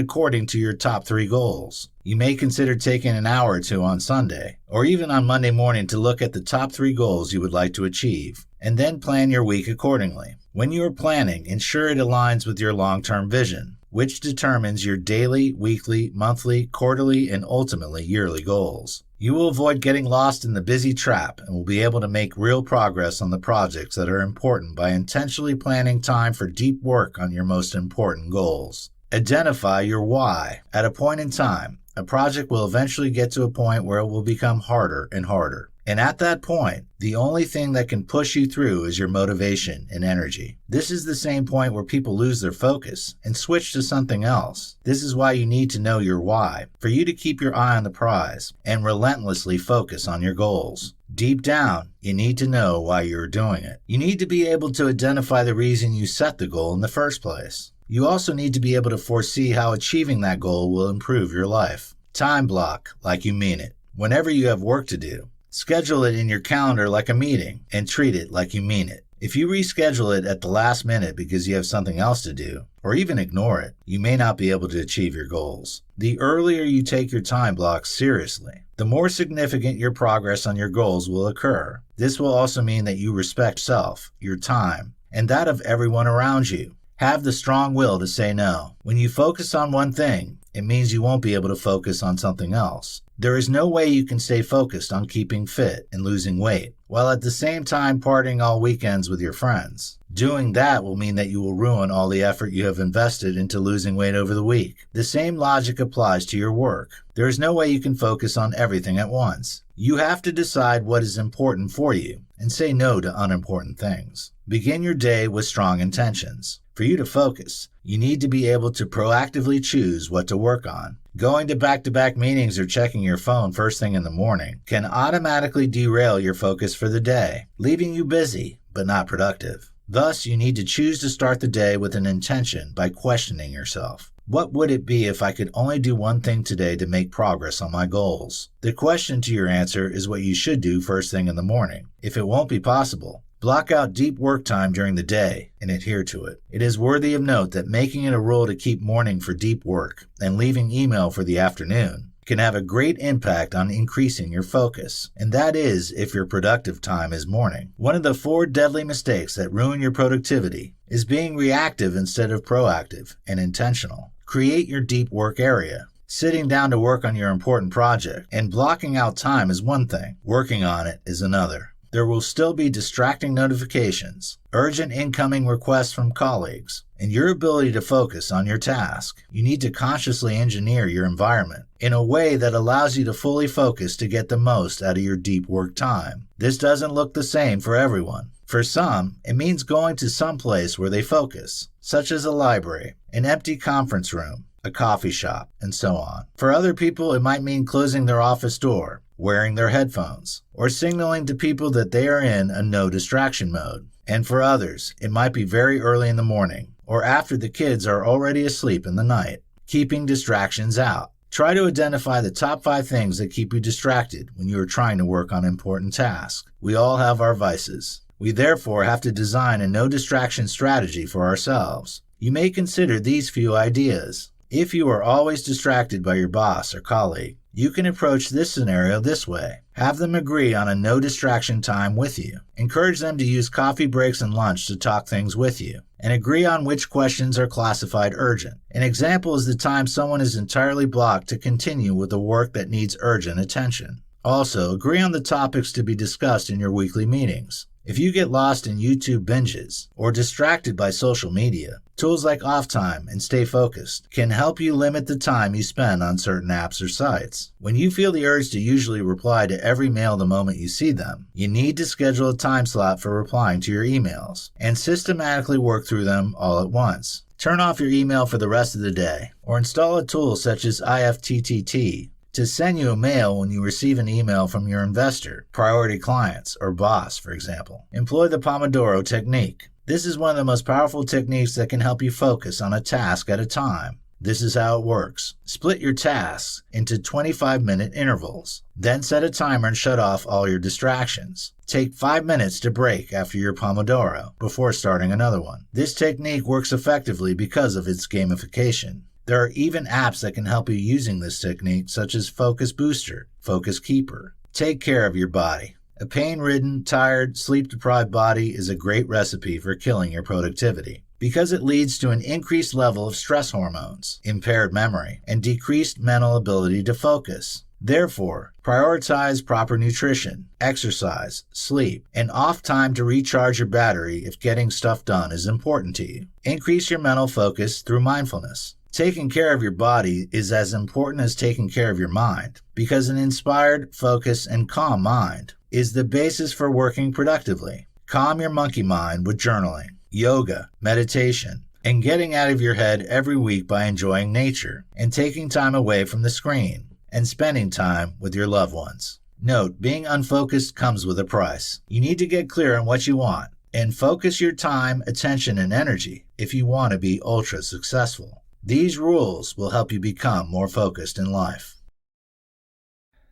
[SPEAKER 1] according to your top 3 goals. You may consider taking an hour or 2 on Sunday, or even on Monday morning to look at the top 3 goals you would like to achieve, and then plan your week accordingly. When you are planning, ensure it aligns with your long-term vision, which determines your daily, weekly, monthly, quarterly, and ultimately yearly goals. You will avoid getting lost in the busy trap and will be able to make real progress on the projects that are important by intentionally planning time for deep work on your most important goals. Identify your why. At a point in time, a project will eventually get to a point where it will become harder and harder. And at that point, the only thing that can push you through is your motivation and energy. This is the same point where people lose their focus and switch to something else. This is why you need to know your why, for you to keep your eye on the prize and relentlessly focus on your goals. Deep down, you need to know why you're doing it. You need to be able to identify the reason you set the goal in the first place. You also need to be able to foresee how achieving that goal will improve your life. Time block like you mean it. Whenever you have work to do, schedule it in your calendar like a meeting and treat it like you mean it. If you reschedule it at the last minute because you have something else to do, or even ignore it, you may not be able to achieve your goals. The earlier you take your time blocks seriously, the more significant your progress on your goals will occur. This will also mean that you respect yourself, your time, and that of everyone around you. Have the strong will to say no. When you focus on one thing, it means you won't be able to focus on something else. There is no way you can stay focused on keeping fit and losing weight, while at the same time partying all weekends with your friends. Doing that will mean that you will ruin all the effort you have invested into losing weight over the week. The same logic applies to your work. There is no way you can focus on everything at once. You have to decide what is important for you and say no to unimportant things. Begin your day with strong intentions. For you to focus, you need to be able to proactively choose what to work on. Going to back-to-back meetings or checking your phone first thing in the morning can automatically derail your focus for the day, leaving you busy but not productive. Thus, you need to choose to start the day with an intention by questioning yourself. What would it be if I could only do one thing today to make progress on my goals? The question to your answer is what you should do first thing in the morning. If it won't be possible, block out deep work time during the day and adhere to it. It is worthy of note that making it a rule to keep morning for deep work and leaving email for the afternoon can have a great impact on increasing your focus, and that is if your productive time is morning. One of the 4 deadly mistakes that ruin your productivity is being reactive instead of proactive and intentional. Create your deep work area. Sitting down to work on your important project and blocking out time is one thing. Working on it is another. There will still be distracting notifications, urgent incoming requests from colleagues, and your ability to focus on your task. You need to consciously engineer your environment in a way that allows you to fully focus to get the most out of your deep work time. This doesn't look the same for everyone. For some, it means going to some place where they focus, such as a library, an empty conference room, a coffee shop, and so on. For other people, it might mean closing their office door, wearing their headphones, or signaling to people that they are in a no distraction mode. And for others, it might be very early in the morning, or after the kids are already asleep in the night. Keeping distractions out. Try to identify the top 5 things that keep you distracted when you are trying to work on important tasks. We all have our vices. We therefore have to design a no distraction strategy for ourselves. You may consider these few ideas. If you are always distracted by your boss or colleague, you can approach this scenario this way. Have them agree on a no distraction time with you. Encourage them to use coffee breaks and lunch to talk things with you, and agree on which questions are classified urgent. An example is the time someone is entirely blocked to continue with the work that needs urgent attention. Also, agree on the topics to be discussed in your weekly meetings. If you get lost in YouTube binges or distracted by social media, tools like Off Time and Stay Focused can help you limit the time you spend on certain apps or sites. When you feel the urge to usually reply to every mail the moment you see them, you need to schedule a time slot for replying to your emails and systematically work through them all at once. Turn off your email for the rest of the day, or install a tool such as IFTTT to send you a mail when you receive an email from your investor, priority clients, or boss, for example. Employ the Pomodoro technique. This is one of the most powerful techniques that can help you focus on a task at a time. This is how it works. Split your tasks into 25-minute intervals. Then set a timer and shut off all your distractions. Take 5 minutes to break after your Pomodoro before starting another one. This technique works effectively because of its gamification. There are even apps that can help you using this technique, such as Focus Booster, Focus Keeper. Take care of your body. A pain-ridden, tired, sleep-deprived body is a great recipe for killing your productivity because it leads to an increased level of stress hormones, impaired memory, and decreased mental ability to focus. Therefore, prioritize proper nutrition, exercise, sleep, and off time to recharge your battery if getting stuff done is important to you. Increase your mental focus through mindfulness. Taking care of your body is as important as taking care of your mind, because an inspired, focused, and calm mind is the basis for working productively. Calm your monkey mind with journaling, yoga, meditation, and getting out of your head every week by enjoying nature and taking time away from the screen and spending time with your loved ones. Note, being unfocused comes with a price. You need to get clear on what you want and focus your time, attention, and energy if you want to be ultra successful. These rules will help you become more focused in life.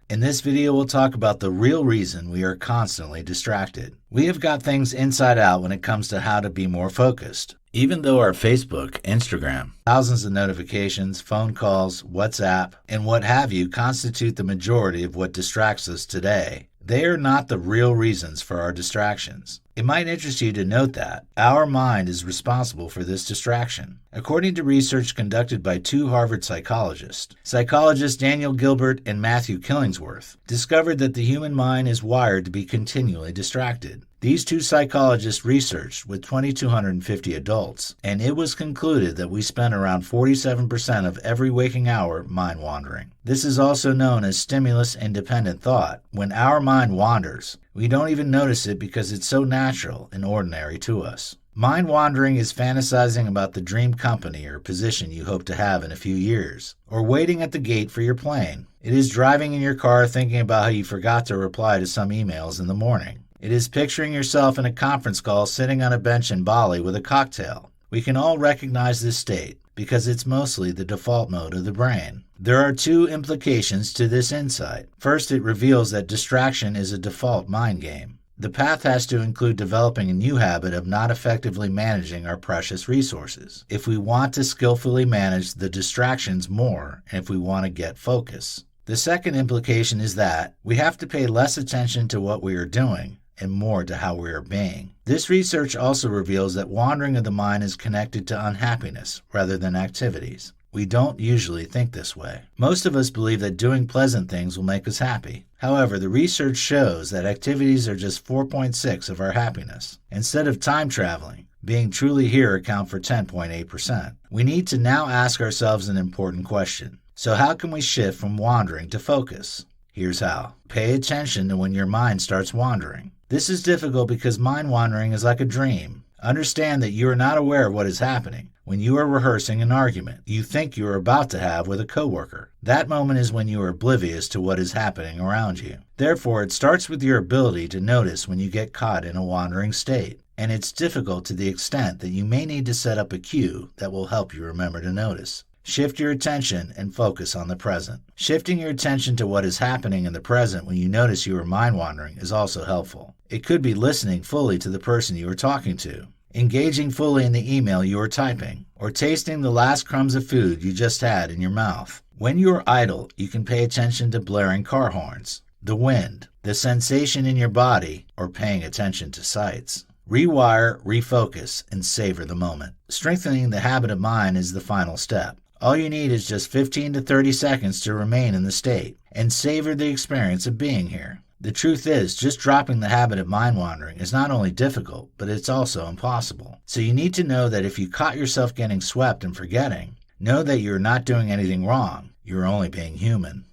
[SPEAKER 1] In this video, we'll talk about the real reason we are constantly distracted. We have got things inside out when it comes to how to be more focused. Even though our Facebook, Instagram, thousands of notifications, phone calls, WhatsApp, and what have you constitute the majority of what distracts us today, they are not the real reasons for our distractions. It might interest you to note that our mind is responsible for this distraction. According to research conducted by two Harvard psychologists, Daniel Gilbert and Matthew Killingsworth discovered that the human mind is wired to be continually distracted. These two psychologists researched with 2,250 adults, and it was concluded that we spend around 47% of every waking hour mind wandering. This is also known as stimulus-independent thought. When our mind wanders, we don't even notice it because it's so natural and ordinary to us. Mind wandering is fantasizing about the dream company or position you hope to have in a few years, or waiting at the gate for your plane. It is driving in your car thinking about how you forgot to reply to some emails in the morning. It is picturing yourself in a conference call sitting on a bench in Bali with a cocktail. We can all recognize this state because it's mostly the default mode of the brain. There are two implications to this insight. First, it reveals that distraction is a default mind game. The path has to include developing a new habit of not effectively managing our precious resources if we want to skillfully manage the distractions more and if we want to get focus. The second implication is that we have to pay less attention to what we are doing and more to how we are being. This research also reveals that wandering of the mind is connected to unhappiness rather than activities. We don't usually think this way. Most of us believe that doing pleasant things will make us happy. However, the research shows that activities are just 4.6 of our happiness. Instead of time traveling, being truly here account for 10.8%. We need to now ask ourselves an important question. So how can we shift from wandering to focus? Here's how. Pay attention to when your mind starts wandering. This is difficult because mind wandering is like a dream. Understand that you are not aware of what is happening when you are rehearsing an argument you think you are about to have with a coworker. That moment is when you are oblivious to what is happening around you. Therefore, it starts with your ability to notice when you get caught in a wandering state. And it's difficult to the extent that you may need to set up a cue that will help you remember to notice. Shift your attention and focus on the present. Shifting your attention to what is happening in the present when you notice you are mind wandering is also helpful. It could be listening fully to the person you are talking to, engaging fully in the email you are typing, or tasting the last crumbs of food you just had in your mouth. When you are idle, you can pay attention to blaring car horns, the wind, the sensation in your body, or paying attention to sights. Rewire, refocus, and savor the moment. Strengthening the habit of mind is the final step. All you need is just 15 to 30 seconds to remain in the state and savor the experience of being here. The truth is, just dropping the habit of mind wandering is not only difficult, but it's also impossible. So you need to know that if you caught yourself getting swept and forgetting, know that you're not doing anything wrong. You're only being human.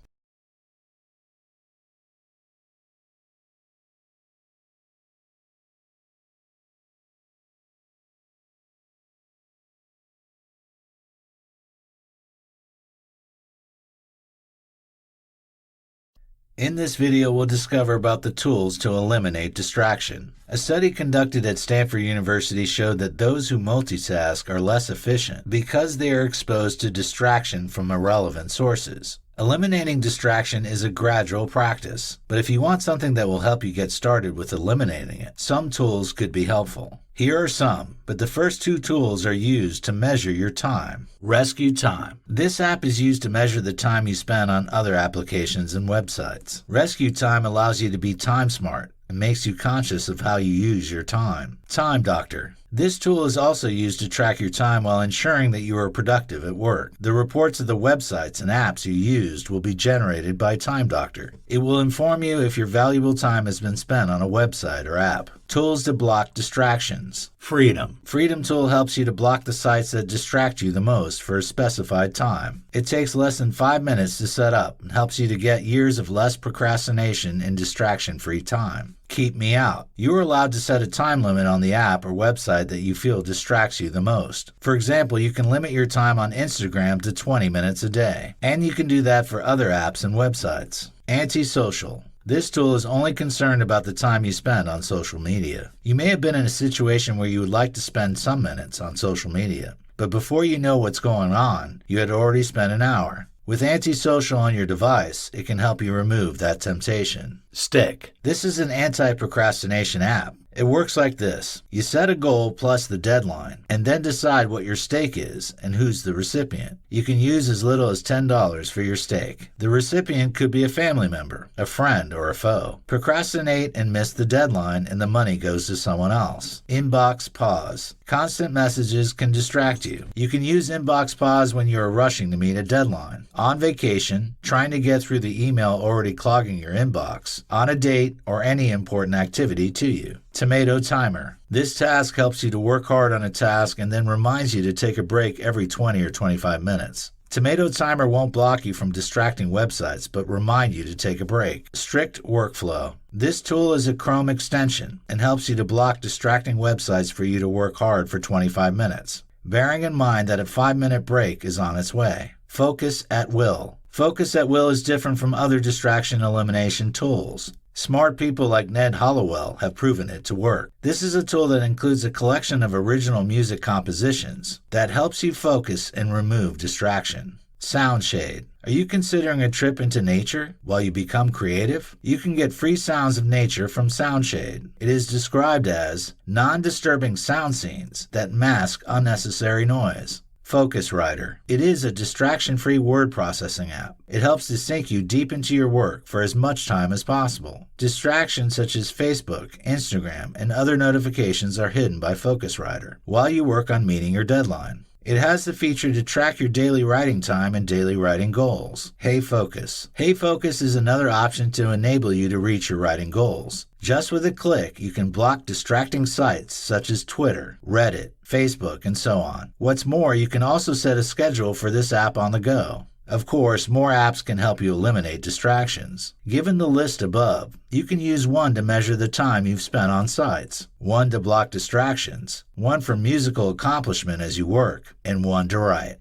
[SPEAKER 1] In this video, we'll discover about the tools to eliminate distraction. A study conducted at Stanford University showed that those who multitask are less efficient because they are exposed to distraction from irrelevant sources. Eliminating distraction is a gradual practice, but if you want something that will help you get started with eliminating it, some tools could be helpful. Here are some, but the first two tools are used to measure your time. Rescue Time. This app is used to measure the time you spend on other applications and websites. Rescue Time allows you to be time smart and makes you conscious of how you use your time. Time Doctor. This tool is also used to track your time while ensuring that you are productive at work. The reports of the websites and apps you used will be generated by Time Doctor. It will inform you if your valuable time has been spent on a website or app. Tools to block distractions. Freedom. Freedom Tool helps you to block the sites that distract you the most for a specified time. It takes less than 5 minutes to set up and helps you to get years of less procrastination and distraction-free time. Keep Me Out. You are allowed to set a time limit on the app or website that you feel distracts you the most. For example, you can limit your time on Instagram to 20 minutes a day. And you can do that for other apps and websites. Antisocial. This tool is only concerned about the time you spend on social media. You may have been in a situation where you would like to spend some minutes on social media, but before you know what's going on, you had already spent an hour. With Antisocial on your device, it can help you remove that temptation. Stick. This is an anti-procrastination app. It works like this. You set a goal plus the deadline, and then decide what your stake is and who's the recipient. You can use as little as $10 for your stake. The recipient could be a family member, a friend, or a foe. Procrastinate and miss the deadline, and the money goes to someone else. Inbox pause. Constant messages can distract you. You can use inbox pause when you are rushing to meet a deadline, on vacation, trying to get through the email already clogging your inbox, on a date, or any important activity to you. Tomato timer. This task helps you to work hard on a task and then reminds you to take a break every 20 or 25 minutes. Tomato timer won't block you from distracting websites, but remind you to take a break. Strict workflow. This tool is a Chrome extension and helps you to block distracting websites for you to work hard for 25 minutes, bearing in mind that a 5-minute break is on its way. Focus at will. Focus at will is different from other distraction elimination tools. Smart people like Ned Hollowell have proven it to work. This is a tool that includes a collection of original music compositions that helps you focus and remove distraction. Soundshade. Are you considering a trip into nature while you become creative? You can get free sounds of nature from Soundshade. It is described as non-disturbing sound scenes that mask unnecessary noise. Focuswriter. It is a distraction-free word processing app. It helps to sink you deep into your work for as much time as possible. Distractions such as Facebook, Instagram, and other notifications are hidden by Focuswriter while you work on meeting your deadline. It has the feature to track your daily writing time and daily writing goals. Hey Focus. Hey Focus is another option to enable you to reach your writing goals. Just with a click, you can block distracting sites such as Twitter, Reddit, Facebook, and so on. What's more, you can also set a schedule for this app on the go. Of course, more apps can help you eliminate distractions. Given the list above, you can use one to measure the time you've spent on sites, one to block distractions, one for musical accomplishment as you work, and one to write.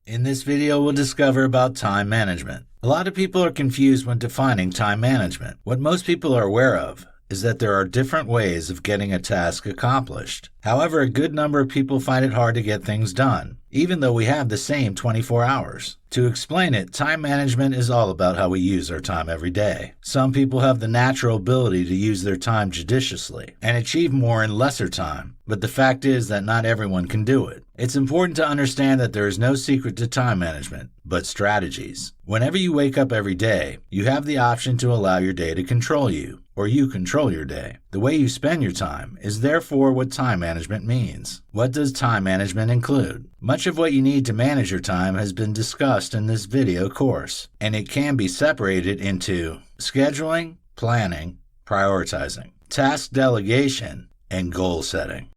[SPEAKER 1] In this video, we'll discover about time management. A lot of people are confused when defining time management. What most people are aware of is that there are different ways of getting a task accomplished. However, a good number of people find it hard to get things done, even though we have the same 24 hours. To explain it, time management is all about how we use our time every day. Some people have the natural ability to use their time judiciously and achieve more in lesser time, but the fact is that not everyone can do it. It's important to understand that there is no secret to time management, but strategies. Whenever you wake up every day, you have the option to allow your day to control you, or you control your day. The way you spend your time is therefore what time management means. What does time management include? Much of what you need to manage your time has been discussed in this video course, and it can be separated into scheduling, planning, prioritizing, task delegation, and goal setting.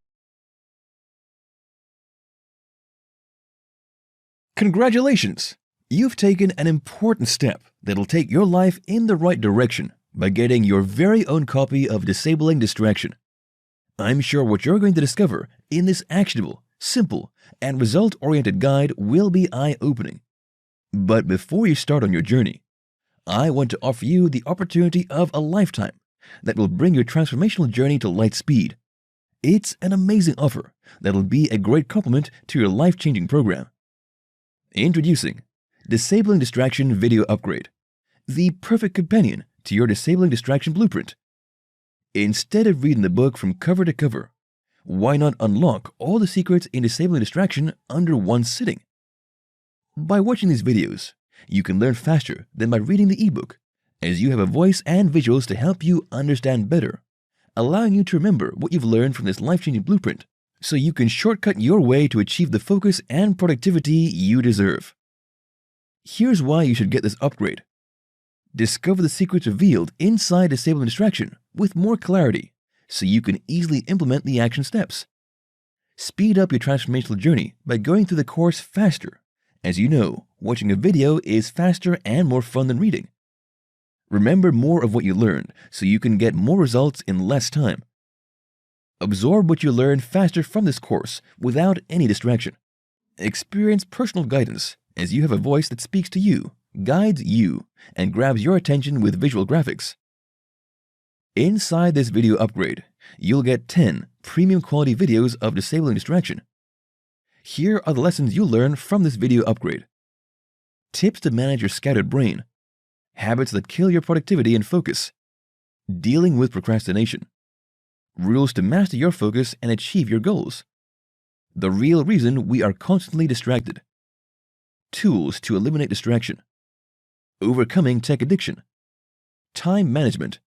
[SPEAKER 2] Congratulations! You've taken an important step that'll take your life in the right direction by getting your very own copy of Disabling Distraction. I'm sure what you're going to discover in this actionable, simple, and result-oriented guide will be eye-opening. But before you start on your journey, I want to offer you the opportunity of a lifetime that will bring your transformational journey to light speed. It's an amazing offer that'll be a great complement to your life-changing program. Introducing Disabling Distraction Video Upgrade, the perfect companion to your Disabling Distraction Blueprint. Instead of reading the book from cover to cover, why not unlock all the secrets in disabling distraction under one sitting? By watching these videos, you can learn faster than by reading the ebook, as you have a voice and visuals to help you understand better, allowing you to remember what you've learned from this life-changing blueprint, so you can shortcut your way to achieve the focus and productivity you deserve. Here's why you should get this upgrade. Discover the secrets revealed inside Disabling Distraction with more clarity, so you can easily implement the action steps. Speed up your transformational journey by going through the course faster. As you know, watching a video is faster and more fun than reading. Remember more of what you learned so you can get more results in less time. Absorb what you learned faster from this course without any distraction. Experience personal guidance as you have a voice that speaks to you, guides you, and grabs your attention with visual graphics. Inside this video upgrade, you'll get 10 premium quality videos of Disabling Distraction. Here are the lessons you'll learn from this video upgrade. Tips to manage your scattered brain. Habits that kill your productivity and focus. Dealing with procrastination. Rules to master your focus and achieve your goals. The real reason we are constantly distracted. Tools to eliminate distraction. Overcoming tech addiction. Time management.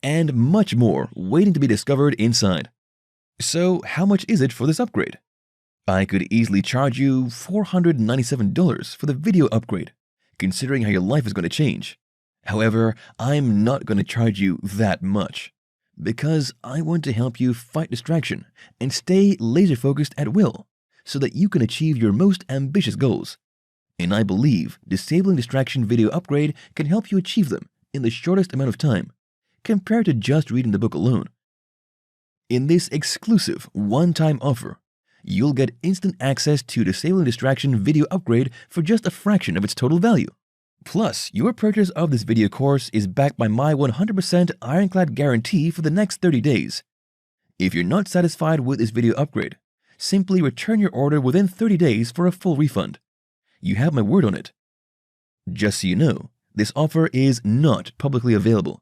[SPEAKER 2] And much more waiting to be discovered inside. So, how much is it for this upgrade? I could easily charge you $497 for the video upgrade, considering how your life is going to change. However, I'm not going to charge you that much, because I want to help you fight distraction and stay laser-focused at will, so that you can achieve your most ambitious goals. And I believe Disabling Distraction video upgrade can help you achieve them in the shortest amount of time, compared to just reading the book alone. In this exclusive one-time offer, you'll get instant access to Disabling Distraction video upgrade for just a fraction of its total value. Plus, your purchase of this video course is backed by my 100% ironclad guarantee for the next 30 days. If you're not satisfied with this video upgrade, simply return your order within 30 days for a full refund. You have my word on it. Just so you know, this offer is not publicly available.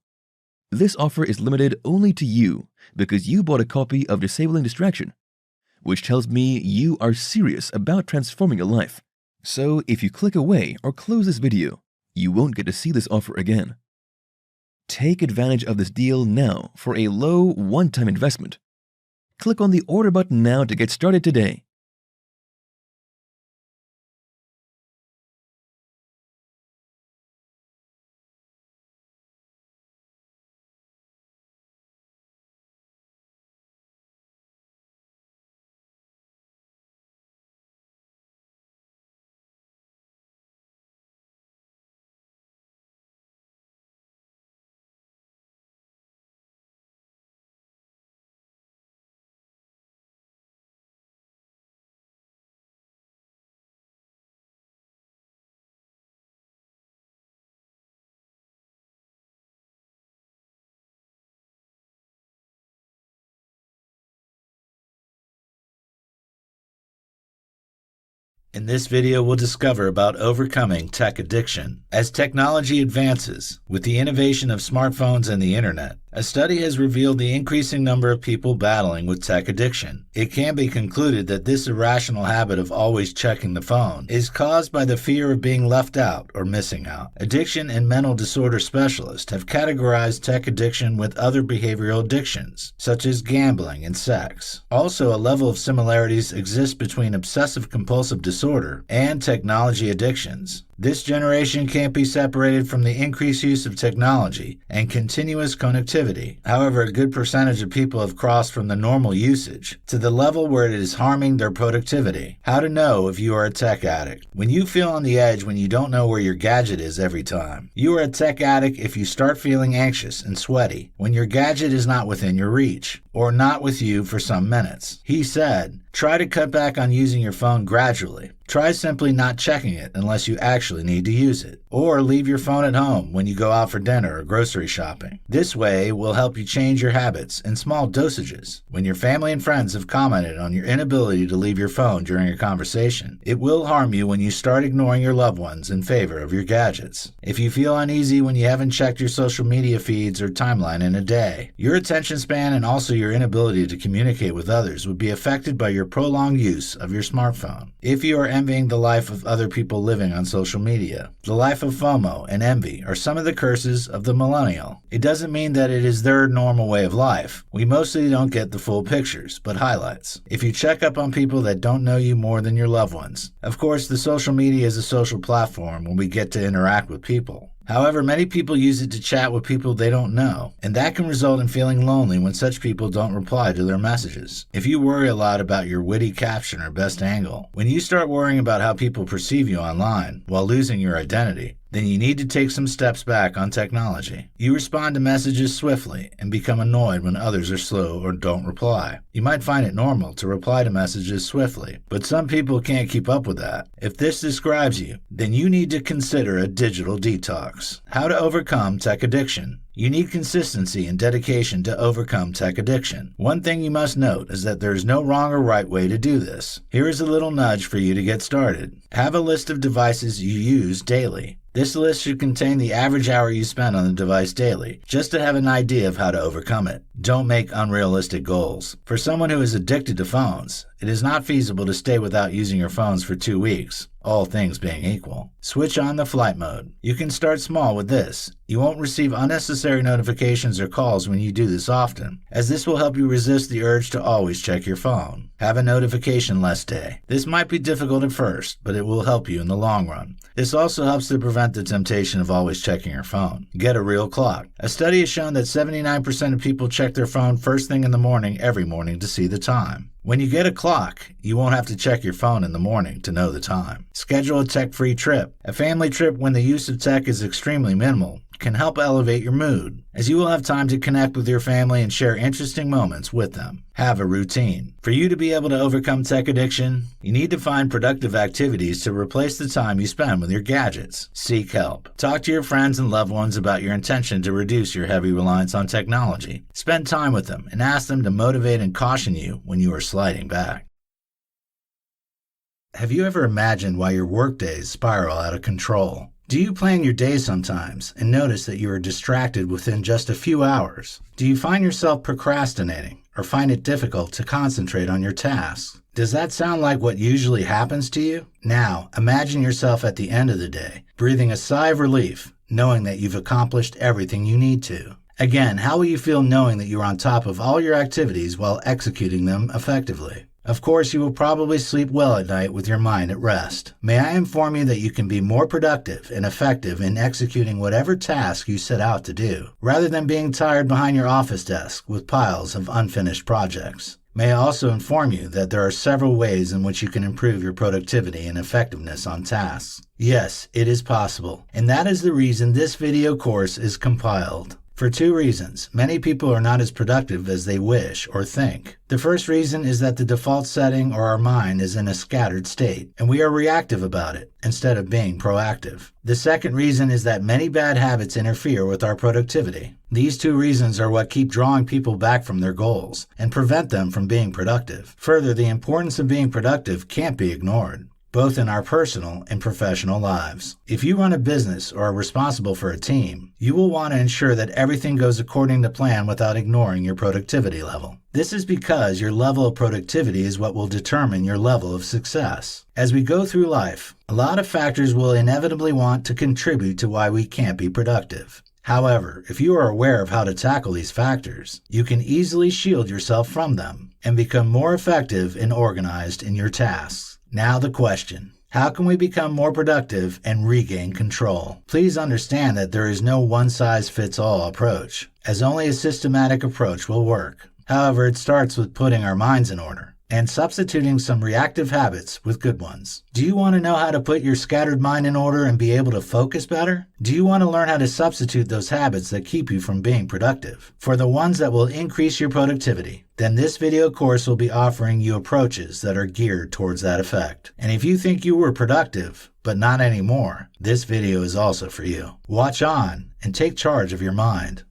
[SPEAKER 2] This offer is limited only to you because you bought a copy of Disabling Distraction, which tells me you are serious about transforming your life. So if you click away or close this video, you won't get to see this offer again. Take advantage of this deal now for a low one-time investment. Click on the order button now to get started today.
[SPEAKER 1] In this video, we'll discover about overcoming tech addiction. As technology advances, with the innovation of smartphones and the internet, a study has revealed the increasing number of people battling with tech addiction. It can be concluded that this irrational habit of always checking the phone is caused by the fear of being left out or missing out. Addiction and mental disorder specialists have categorized tech addiction with other behavioral addictions, such as gambling and sex. Also, a level of similarities exists between obsessive-compulsive disorder and technology addictions. This generation can't be separated from the increased use of technology and continuous connectivity. However, a good percentage of people have crossed from the normal usage to the level where it is harming their productivity. How to know if you are a tech addict. When you feel on the edge when you don't know where your gadget is every time. You are a tech addict if you start feeling anxious and sweaty when your gadget is not within your reach or not with you for some minutes. He said, try to cut back on using your phone gradually. Try simply not checking it unless you actually need to use it. Or leave your phone at home when you go out for dinner or grocery shopping. This way will help you change your habits in small dosages. When your family and friends have commented on your inability to leave your phone during a conversation, it will harm you when you start ignoring your loved ones in favor of your gadgets. If you feel uneasy when you haven't checked your social media feeds or timeline in a day, your attention span and also your your inability to communicate with others would be affected by your prolonged use of your smartphone. If you are envying the life of other people living on social media, the life of FOMO and envy are some of the curses of the millennial. It doesn't mean that it is their normal way of life. We mostly don't get the full pictures, but highlights. If you check up on people that don't know you more than your loved ones. Of course, the social media is a social platform when we get to interact with people. However, many people use it to chat with people they don't know, and that can result in feeling lonely when such people don't reply to their messages. If you worry a lot about your witty caption or best angle, when you start worrying about how people perceive you online while losing your identity, then you need to take some steps back on technology. You respond to messages swiftly and become annoyed when others are slow or don't reply. You might find it normal to reply to messages swiftly, but some people can't keep up with that. If this describes you, then you need to consider a digital detox. How to overcome tech addiction. You need consistency and dedication to overcome tech addiction. One thing you must note is that there is no wrong or right way to do this. Here is a little nudge for you to get started. Have a list of devices you use daily. This list should contain the average hour you spend on the device daily, just to have an idea of how to overcome it. Don't make unrealistic goals. For someone who is addicted to phones, it is not feasible to stay without using your phones for 2 weeks, all things being equal. Switch on the flight mode. You can start small with this. You won't receive unnecessary notifications or calls when you do this often, as this will help you resist the urge to always check your phone. Have a notification-less day. This might be difficult at first, but it will help you in the long run. This also helps to prevent the temptation of always checking your phone. Get a real clock. A study has shown that 79% of people check their phone first thing in the morning every morning to see the time. When you get a clock, you won't have to check your phone in the morning to know the time. Schedule a tech-free trip. A family trip when the use of tech is extremely minimal can help elevate your mood, as you will have time to connect with your family and share interesting moments with them. Have a routine. For you to be able to overcome tech addiction, you need to find productive activities to replace the time you spend with your gadgets. Seek help. Talk to your friends and loved ones about your intention to reduce your heavy reliance on technology. Spend time with them and ask them to motivate and caution you when you are sliding back. Have you ever imagined why your workdays spiral out of control? Do you plan your day sometimes and notice that you are distracted within just a few hours? Do you find yourself procrastinating or find it difficult to concentrate on your tasks? Does that sound like what usually happens to you? Now, imagine yourself at the end of the day, breathing a sigh of relief, knowing that you've accomplished everything you need to. Again, how will you feel knowing that you're on top of all your activities while executing them effectively? Of course, you will probably sleep well at night with your mind at rest. May I inform you that you can be more productive and effective in executing whatever task you set out to do, rather than being tired behind your office desk with piles of unfinished projects. May I also inform you that there are several ways in which you can improve your productivity and effectiveness on tasks. Yes, it is possible, and that is the reason this video course is compiled. For 2 reasons, many people are not as productive as they wish or think. The first reason is that the default setting or our mind is in a scattered state, and we are reactive about it instead of being proactive. The second reason is that many bad habits interfere with our productivity. These 2 reasons are what keep drawing people back from their goals and prevent them from being productive. Further, the importance of being productive can't be ignored, both in our personal and professional lives. If you run a business or are responsible for a team, you will want to ensure that everything goes according to plan without ignoring your productivity level. This is because your level of productivity is what will determine your level of success. As we go through life, a lot of factors will inevitably want to contribute to why we can't be productive. However, if you are aware of how to tackle these factors, you can easily shield yourself from them and become more effective and organized in your tasks. Now the question: how can we become more productive and regain control? Please understand that there is no one-size-fits-all approach, as only a systematic approach will work. However, it starts with putting our minds in order and substituting some reactive habits with good ones. Do you want to know how to put your scattered mind in order and be able to focus better? Do you want to learn how to substitute those habits that keep you from being productive for the ones that will increase your productivity? Then this video course will be offering you approaches that are geared towards that effect. And if you think you were productive, but not anymore, this video is also for you. Watch on and take charge of your mind.